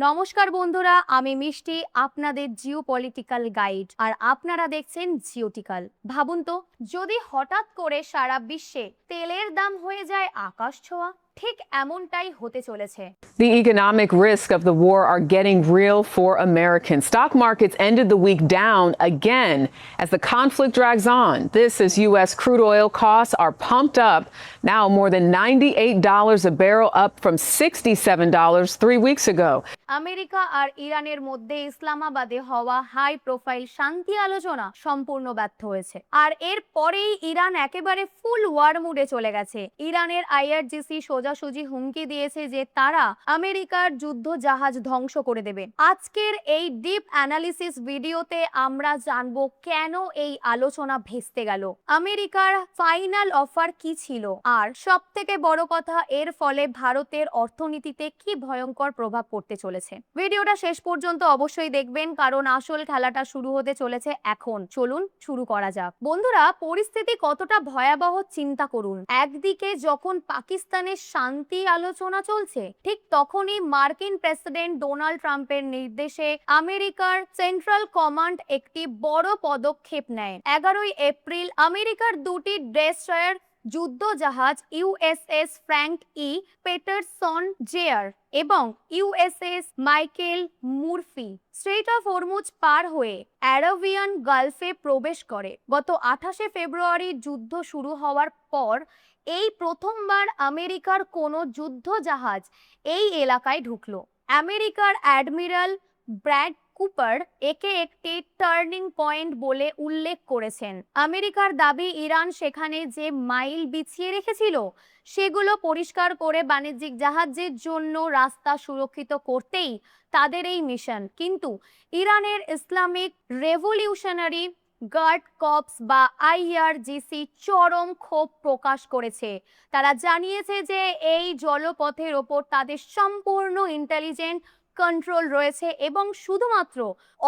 নমস্কার বন্ধুরা, আমি মিষ্টি, আপনাদের জিওপলিটিক্যাল গাইড। আর আপনারা দেখছেন জিওটিক্যাল। ভাবুন তো, যদি হঠাৎ করে সারা বিশ্বে তেলের দাম হয়ে যায় আকাশ ছোঁয়া, ঠিক এমনটাই হতে চলেছে। The economic risks of the war are getting real for Americans. Stock markets ended the week down again as the conflict drags on. This as U.S. crude oil costs are pumped up, now more than $98 a barrel, up from $67 3 weeks ago. America আর ইরানের মধ্যে ইসলামাবাদে হওয়া high profile শান্তি আলোচনা সম্পূর্ণ ব্যর্থ হয়েছে। আর এর পরেই ইরান একেবারে ফুল ওয়ার মুডে চলে গেছে। ইরানের আইআরজিসি সোজাসুজি হুমকি দিয়েছে যে তারা আমেরিকার যুদ্ধ জাহাজ ধ্বংস করে দেবে। আজকের এই ডিপ অ্যানালিসিস ভিডিওতে আমরা জানবো কেন এই আলোচনা ভেস্তে গেল, আমেরিকার ফাইনাল অফার কি ছিল, আর সব থেকে বড় কথা, এর ফলে ভারতের অর্থনীতিতে কি ভয়ঙ্কর প্রভাব পড়তে চলেছে। ভিডিওটা শেষ পর্যন্ত অবশ্যই দেখবেন, কারণ আসল খেলাটা শুরু হতে চলেছে এখন। চলুন শুরু করা যাক। বন্ধুরা, পরিস্থিতি কতটা ভয়াবহ চিন্তা করুন। একদিকে যখন পাকিস্তানের শান্তি আলোচনা চলছে, ঠিক তখনই মার্কিন প্রেসিডেন্ট ডোনাল্ড ট্রাম্পের নির্দেশে আমেরিকার সেন্ট্রাল কমান্ড একটি বড় পদক্ষেপ নেয়। 11 এপ্রিল আমেরিকার দুটি ডেস্ট্রয়ার যুদ্ধ জাহাজ USS Frank E Petersen Jr এবং USS Michael Murphy Strait of Hormuz পার হয়ে অ্যারাবিয়ান গালফে প্রবেশ করে। গত 28 ফেব্রুয়ারি যুদ্ধ শুরু হওয়ার পর এই প্রথমবার আমেরিকার কোনো যুদ্ধ জাহাজ এই এলাকায় ঢুকলো। আমেরিকার অ্যাডমিরাল ব্র্যাড কুপার একে একটি টার্নিং পয়েন্ট বলে উল্লেখ করেছেন। আমেরিকার দাবি, ইরান সেখানে যে মাইল বিছিয়ে রেখেছিল সেগুলো পরিষ্কার করে বাণিজ্যিক জাহাজের জন্য রাস্তা সুরক্ষিত করতেই তাদের এই মিশন। কিন্তু ইরানের ইসলামিক রেভলিউশনারি গার্ড কর্পস বা আইআরজিসি চরম ক্ষোভ প্রকাশ করেছে। তারা জানিয়েছে যে এই জলপথের ওপর তাদের সম্পূর্ণ ইন্টেলিজেন্ট কন্ট্রোল রয়েছে এবং শুধুমাত্র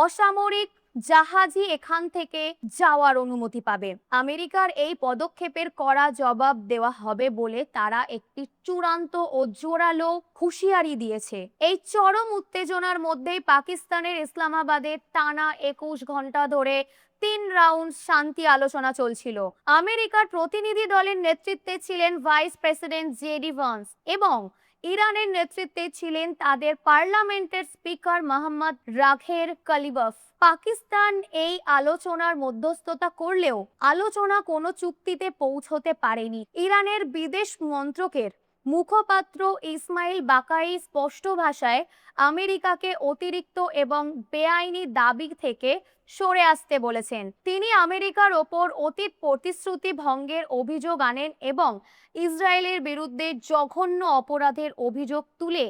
অসামরিক জাহাজই এখান থেকে যাওয়ার অনুমতি পাবে। আমেরিকার এই পদক্ষেপের কড়া জবাব দেওয়া হবে বলে তারা একটি চূড়ান্ত ও জোরালো হুঁশিয়ারি দিয়েছে। এই চরম উত্তেজনার মধ্যেই পাকিস্তানের ইসলামাবাদে টানা 21 ঘন্টা ধরে 3 রাউন্ড শান্তি আলোচনা চলছিল। আমেরিকার প্রতিনিধি দলের নেতৃত্বে ছিলেন ভাইস প্রেসিডেন্ট জেডি ভান্স এবং ইরানের নেতৃত্বে ছিলেন তাদের পার্লামেন্টের স্পিকার মোহাম্মদ রাঘের কালিবাফ। পাকিস্তান এই আলোচনার মধ্যস্থতা করলেও আলোচনা কোনো চুক্তিতে পৌঁছতে পারেনি। ইরানের বিদেশ মন্ত্রকের মুখপাত্র ইসমাইল বাকাই স্পষ্ট ভাষায় আমেরিকাকে অতিরিক্ত এবং বেআইনি দাবি থেকে সরে আসতে বলেছেন। তিনি আমেরিকার ওপর অতীত প্রতিশ্রুতি ভঙ্গের অভিযোগ আনেন এবং ইসরায়েলের বিরুদ্ধে জঘন্য অপরাধের অভিযোগ তুলে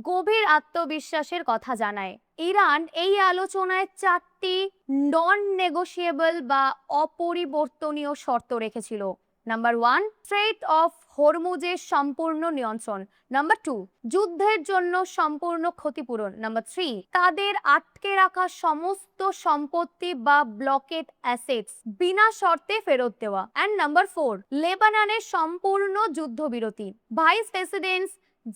গভীর আত্মবিশ্বাসের কথা জানায়। ইরান এই আলোচনায় 4টি নন নেগোশিয়েবল বা অপরিবর্তনীয় শর্ত রেখেছিল। নাম্বার 1, স্ট্রেট অফ হরমুজের সম্পূর্ণ নিয়ন্ত্রণ। নাম্বার 2, যুদ্ধের জন্য সম্পূর্ণ ক্ষতিপূরণ। নাম্বার 3, তাদের আটকে রাখা সমস্ত সম্পত্তি বা ব্লকেড অ্যাসেটস বিনা শর্তে ফেরত দেওয়া। অ্যান্ড নাম্বার 4, লেবাননের সম্পূর্ণ যুদ্ধবিরতি। ভাইস প্রেসিডেন্ট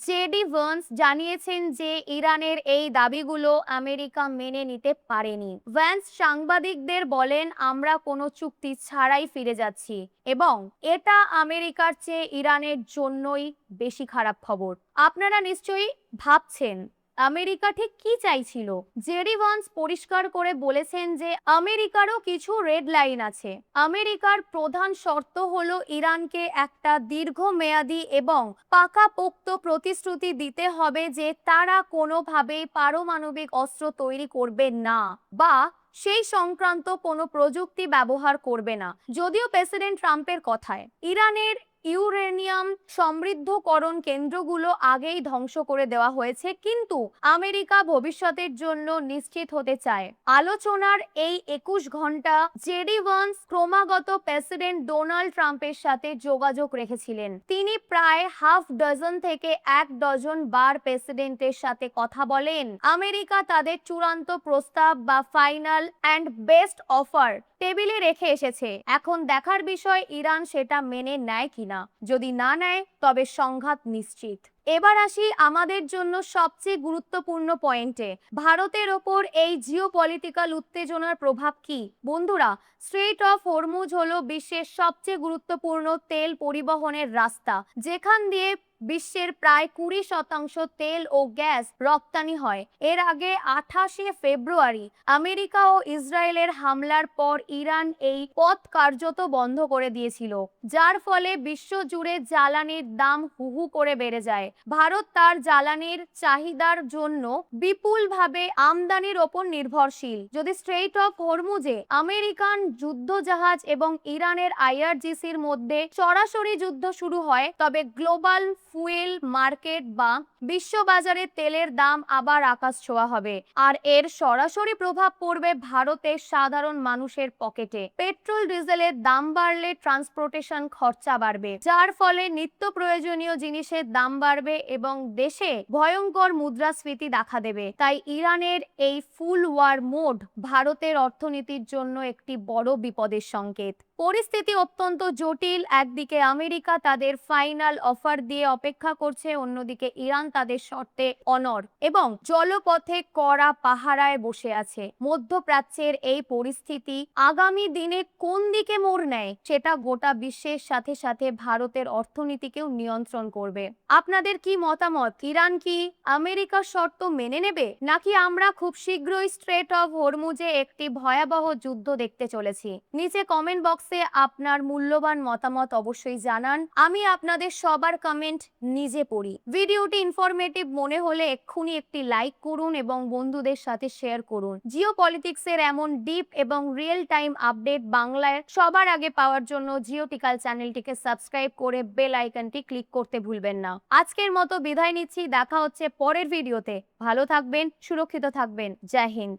জেডি ভান্স জানিয়েছেন যে ইরানের এই দাবিগুলো আমেরিকা মেনে নিতে পারেনি। ভান্স সাংবাদিকদের বলেন, আমরা কোনো চুক্তি ছাড়াই ফিরে যাচ্ছি এবং এটা আমেরিকার চেয়ে ইরানের জন্যই বেশি খারাপ খবর। আপনারা নিশ্চয়ই ভাবছেন আমেরিকা ঠিক কি চাইছিল। জেডি ভান্স পরিষ্কার করে বলেছেন যে আমেরিকারও কিছু রেড লাইন আছে। আমেরিকার প্রধান শর্ত হলো ইরানকে একটা দীর্ঘমেয়াদী এবং পাকাপোক্ত প্রতিশ্রুতি দিতে হবে যে তারা কোনোভাবেই পারমাণবিক অস্ত্র তৈরি করবে না বা সেই সংক্রান্ত কোনো প্রযুক্তি ব্যবহার করবে না। যদিও প্রেসিডেন্ট ট্রাম্পের কথায় ইরানের ইউরেনিয়াম সমৃদ্ধকরণ কেন্দ্রগুলো আগেই ধ্বংস করে দেওয়া হয়েছে, কিন্তু আমেরিকা ভবিষ্যতের জন্য নিশ্চিত হতে চায়। আলোচনার এই 21 ঘন্টা জেডি ভান্স ক্রমাগত প্রেসিডেন্ট ডোনাল্ড ট্রাম্পের সাথে যোগাযোগ রেখেছিলেন। তিনি প্রায় হাফ ডজন থেকে 1 ডজন বার প্রেসিডেন্টের সাথে কথা বলেন। আমেরিকা তাদের চূড়ান্ত প্রস্তাব বা ফাইনাল অ্যান্ড বেস্ট অফার টেবিলে রেখে এসেছে। এখন দেখার বিষয় ইরান সেটা মেনে নেয় কিনা। যদি না নেয় তবে সংঘাত নিশ্চিত। এবার আসি আমাদের জন্য সবচেয়ে গুরুত্বপূর্ণ পয়েন্টে, ভারতের ওপর এই জিওপলিটিক্যাল উত্তেজনার প্রভাব কি? বন্ধুরা, স্ট্রেইট অফ হরমুজ হলো বিশ্বের সবচেয়ে গুরুত্বপূর্ণ তেল পরিবহনের রাস্তা, যেখান দিয়ে বিশ্বের প্রায় 20% তেল ও গ্যাস রপ্তানি হয়। এর আগে 28শে ফেব্রুয়ারি আমেরিকা ও ইসরায়েলের হামলার পর ইরান এই পথ কার্যত বন্ধ করে দিয়েছিল, যার ফলে বিশ্বজুড়ে জ্বালানির দাম হু হু করে বেড়ে যায়। ভারত তার জ্বালানির চাহিদার জন্য বিপুলভাবে আমদানির ওপর নির্ভরশীল। যদি স্ট্রেইট অফ হরমুজে আমেরিকান যুদ্ধজাহাজ এবং ইরানের আইআরজিসির মধ্যে সরাসরি যুদ্ধ শুরু হয়, তবে গ্লোবাল ফুয়েল মার্কেট বা বিশ্ববাজারে তেলের দাম আবার আকাশ ছোঁয়া হবে, আর এর সরাসরি প্রভাব পড়বে ভারতের সাধারণ মানুষের পকেটে। পেট্রোল ডিজেলের দাম বাড়লে ট্রান্সপোর্টেশন খরচা বাড়বে, যার ফলে নিত্য প্রয়োজনীয় জিনিসের দাম বাড়বে এবং দেশে ভয়ঙ্কর মুদ্রাস্ফীতি দেখা দেবে। তাই ইরানের এই ফুল ওয়ার মোড ভারতের অর্থনীতির জন্য একটি বড় বিপদের সংকেত। পরিস্থিতি অত্যন্ত জটিল। একদিকে আমেরিকা তাদের ফাইনাল অফার দিয়ে অপেক্ষা করছে, অন্যদিকে ইরান তাদের শর্তে অনড় এবং জলপথে কড়া পাহারায় বসে আছে। মধ্যপ্রাচ্যের এই পরিস্থিতি আগামী দিনে কোন দিকে মোড় নেয়, সেটা গোটা বিশ্বের সাথে সাথে ভারতের অর্থনীতিকেও নিয়ন্ত্রণ করবে। আপনাদের কি মতামত? ইরান কি আমেরিকার শর্ত মেনে নেবে, নাকি আমরা খুব শীঘ্রই স্ট্রেট অফ হরমুজে একটি ভয়াবহ যুদ্ধ দেখতে চলেছি? নিচে কমেন্ট বক্সে আপনার মূল্যবান মতামত অবশ্যই জানান। আমি আপনাদের সবার কমেন্ট নিজে পড়ি। ভিডিওটি ইনফরমেটিভ মনে হলে এক্ষুনি একটি লাইক করুন এবং বন্ধুদের সাথে শেয়ার করুন। জিওপলিটিক্সের এমন ডিপ এবং রিয়েল টাইম আপডেট বাংলায় সবার আগে পাওয়ার জন্য জিওটিক্যাল চ্যানেলটিকে সাবস্ক্রাইব করে বেল আইকনটি ক্লিক করতে ভুলবেন না। আজকের মতো বিদায় নিচ্ছি, দেখা হচ্ছে পরের ভিডিওতে। ভালো থাকবেন, সুরক্ষিত থাকবেন। জয় হিন্দ।